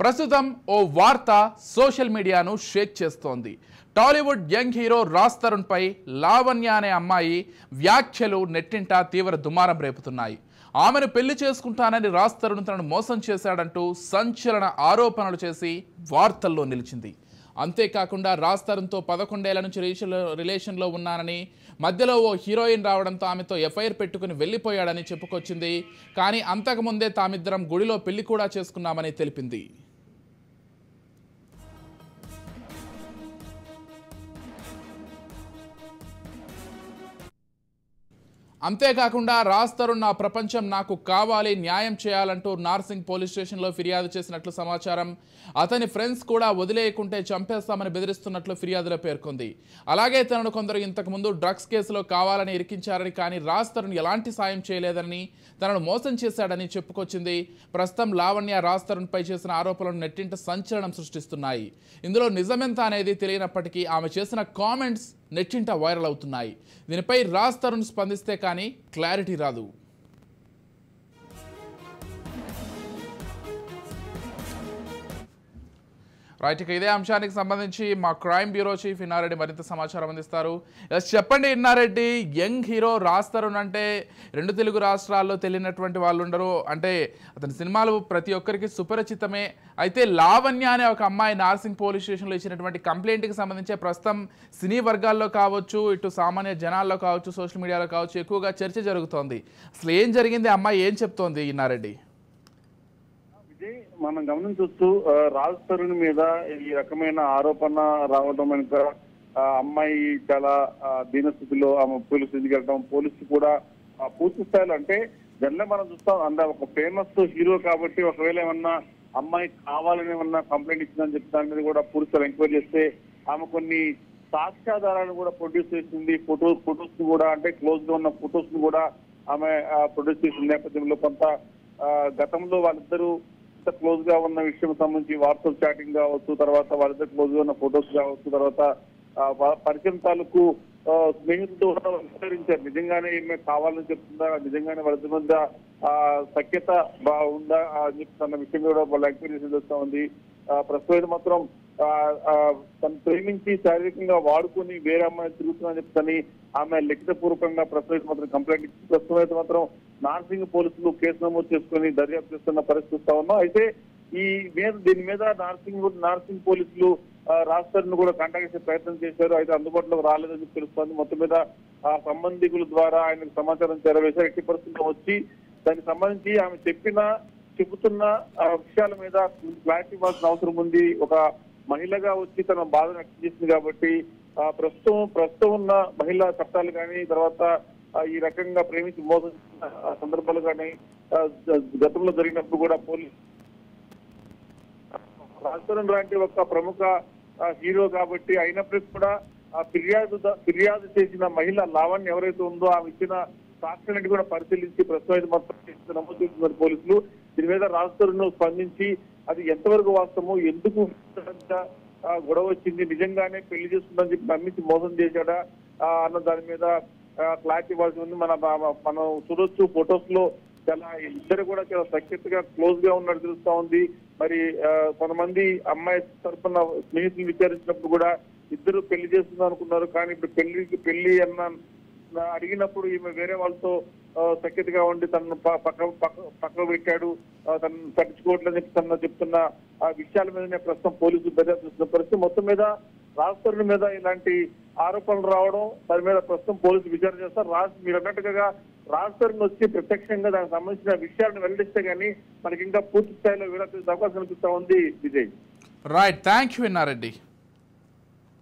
ప్రస్తుతం ఓ వార్త సోషల్ మీడియాను షేక్ చేస్తోంది. టాలీవుడ్ యంగ్ హీరో రాజ్ తరుణ్ పై లావణ్య అనే అమ్మాయి వ్యాఖ్యలు నెట్టింట తీవ్ర దుమారం రేపుతున్నాయి. ఆమెను పెళ్లి చేసుకుంటానని రాజ్ తరుణ్ తనను మోసం చేశాడంటూ సంచలన ఆరోపణలు చేసి వార్తల్లో నిలిచింది. అంతేకాకుండా రాజ్ తరుణ్తో 11 ఏళ్ల నుంచి రిలేషన్లో ఉన్నానని, మధ్యలో ఓ హీరోయిన్ రావడంతో ఆమెతో ఎఫ్ఐఆర్ పెట్టుకుని వెళ్ళిపోయాడని చెప్పుకొచ్చింది. కానీ అంతకుముందే తామిద్దరం గుడిలో పెళ్లి కూడా చేసుకున్నామని తెలిపింది. అంతేకాకుండా రాజ్ తరుణ్ నా ప్రపంచం, నాకు కావాలి, న్యాయం చేయాలంటూ నార్సింగ్ పోలీస్ స్టేషన్లో ఫిర్యాదు చేసినట్లు సమాచారం. అతని ఫ్రెండ్స్ కూడా వదిలేయకుంటే చంపేస్తామని బెదిరిస్తున్నట్లు ఫిర్యాదులో పేర్కొంది. అలాగే తనను కొందరు ఇంతకుముందు డ్రగ్స్ కేసులో కావాలని ఇరికించారని, కానీ రాజ్ తరుణ్ ఎలాంటి సాయం చేయలేదని, తనను మోసం చేశాడని చెప్పుకొచ్చింది. ప్రస్తుతం లావణ్య రాజ్ తరుణ్ పై చేసిన ఆరోపణలు నెట్టింట సంచలనం సృష్టిస్తున్నాయి. ఇందులో నిజమెంత అనేది తెలియనప్పటికీ ఆమె చేసిన కామెంట్స్ నెట్టింట వైరల్ అవుతున్నాయి. దీనిపై రాజ్ తరుణ్ స్పందిస్తే కానీ క్లారిటీ రాదు. రైట్, ఇక ఇదే అంశానికి సంబంధించి మా క్రైమ్ బ్యూరో చీఫ్ ఇన్నారెడ్డి మరింత సమాచారం అందిస్తారు. చెప్పండి ఇన్నారెడ్డి, యంగ్ హీరో రాజ్ తరుణ్ అంటే 2 తెలుగు రాష్ట్రాల్లో తెలియనటువంటి వాళ్ళు ఉండరు. అంటే అతని సినిమాలు ప్రతి ఒక్కరికి సుపరిచితమే. అయితే లావణ్య అనే ఒక అమ్మాయి నార్సింగ్ పోలీస్ స్టేషన్లో ఇచ్చినటువంటి కంప్లైంట్కి సంబంధించి ప్రస్తుతం సినీ వర్గాల్లో కావచ్చు, ఇటు సామాన్య జనాల్లో కావచ్చు, సోషల్ మీడియాలో కావచ్చు ఎక్కువగా చర్చ జరుగుతోంది. అసలు ఏం జరిగింది, అమ్మాయి ఏం చెప్తోంది ఇన్నారెడ్డి? మనం గమనించవచ్చు, రాజ్ తరుణ్ మీద ఈ రకమైన ఆరోపణ రావడం వెనుక అమ్మాయి చాలా దీనస్థితిలో ఆమె పోలీసు ఇంటికి వెళ్ళడం, పోలీసు కూడా పూర్తి స్థాయిలో అంటే జనరల్ మనం చూస్తాం ఒక ఫేమస్ హీరో కాబట్టి ఒకవేళ ఏమన్నా అమ్మాయి కావాలని ఏమన్నా కంప్లైంట్ ఇచ్చిందని చెప్పి దాని మీద కూడా పూర్తిగా ఎంక్వైరీ చేస్తే ఆమె కొన్ని సాక్ష్యాధారాలను కూడా ప్రొడ్యూస్ చేసింది. ఫొటోస్ ని కూడా అంటే క్లోజ్ గా ఉన్న ఫొటోస్ ని కూడా ఆమె ప్రొడ్యూస్ చేసిన నేపథ్యంలో కొంత గతంలో వాళ్ళిద్దరూ క్లోజ్ గా ఉన్న విషయం సంబంధించి వాట్సాప్ చాటింగ్ కావచ్చు, తర్వాత వాళ్ళిద్దరు క్లోజ్ గా ఉన్న ఫొటోస్ కావచ్చు, తర్వాత పరిచయం తాలూకు స్నేహితులతో కూడా విస్తరించారు. నిజంగానే ఈమె కావాలని చెప్తుందా, నిజంగానే వాళ్ళ మధ్య సఖ్యత బాగుందా అని చెప్తున్న విషయం కూడా వాళ్ళ ఎంక్వైరీ చేస్తూ ఉంది. ప్రస్తుతం మాత్రం తను ప్రేమించి శారీరకంగా వాడుకొని వేరే అమ్మాయి తిరుగుతుందని చెప్తాని ఆమె లిఖితపూర్వకంగా ప్రస్తుతం మాత్రం కంప్లైంట్ ఇచ్చి ప్రస్తుతం మాత్రం నార్సింగ్ పోలీసులు కేసు నమోదు చేసుకుని దర్యాప్తు చేస్తున్న పరిస్థితి ఉన్నాం. అయితే దీని మీద నార్సింగ్ పోలీసులు రాజ్ తరుణ్ కూడా కాంటాక్ట్ చేసే ప్రయత్నం చేశారు. అయితే అందుబాటులోకి రాలేదని తెలుస్తోంది. మొత్తం మీద సంబంధికుల ద్వారా ఆయనకు సమాచారం చేరవేశారు. ఎట్టి పరిస్థితుల్లో వచ్చి దానికి సంబంధించి ఆమె చెబుతున్న విషయాల మీద క్లారిటీ ఇవ్వాల్సిన అవసరం ఉంది. ఒక మహిళగా వచ్చి తన బాధను వ్యక్తం చేసింది కాబట్టి ప్రస్తుతం ఉన్న మహిళా చట్టాలు కానీ, తర్వాత ఈ రకంగా ప్రేమించి మోసం సందర్భాలు కానీ గతంలో జరిగినప్పుడు కూడా పోలీసు రాజ్ తరుణ్ లాంటి ఒక ప్రముఖ హీరో కాబట్టి అయినప్పటికీ కూడా ఫిర్యాదు చేసిన మహిళ లావణ్య ఎవరైతే ఉందో ఆమె ఇచ్చిన సాక్ష్యాన్ని కూడా పరిశీలించి ప్రస్తుతం మొత్తం నమోదు చేస్తున్నారు పోలీసులు. దీని మీద రాజ్ తరుణ్ స్పందించి అది ఎంతవరకు వాస్తవము, ఎందుకు గొడవ వచ్చింది, నిజంగానే పెళ్లి చేసుకుందని చెప్పి నమ్మించి మోసం చేశాడా అన్న దాని మీద క్లారిటీ ఇవ్వాల్సి ఉంది. మనం చూడొచ్చు ఫొటోస్ లో చాలా ఇద్దరు కూడా చాలా సఖ్యతగా క్లోజ్ గా ఉన్నట్టు తెలుస్తా ఉంది. మరి కొంతమంది అమ్మాయి తరఫున స్నేహితులు విచారించినప్పుడు కూడా ఇద్దరు పెళ్లి చేస్తుందని అనుకున్నారు. కానీ ఇప్పుడు పెళ్లి అన్న అడిగినప్పుడు ఈమె వేరే వాళ్ళతో సఖ్యతగా ఉండి తనను పక్కన పెట్టాడు, తనను పట్టించుకోవట్లని చెప్తున్న ఆ విషయాల మీదనే ప్రస్తుతం పోలీసులు దర్యాప్తు చేస్తున్న పరిస్థితి. మొత్తం మీద రాజ్ తరుణ్ మీద ఇలాంటి ఆరోపణలు రావడం, దాని మీద ప్రస్తుతం పోలీసులు విచారణ చేస్తారు. మీరు అన్నట్టుగా రాజ్ తరుణ్ వచ్చి ప్రత్యక్షంగా దానికి సంబంధించిన విషయాలను వెల్లడిస్తే గానీ మనకి ఇంకా పూర్తి స్థాయిలో వివరించే అవకాశం కనిపిస్తా ఉంది. Vijay, right, thank you Inna Reddy.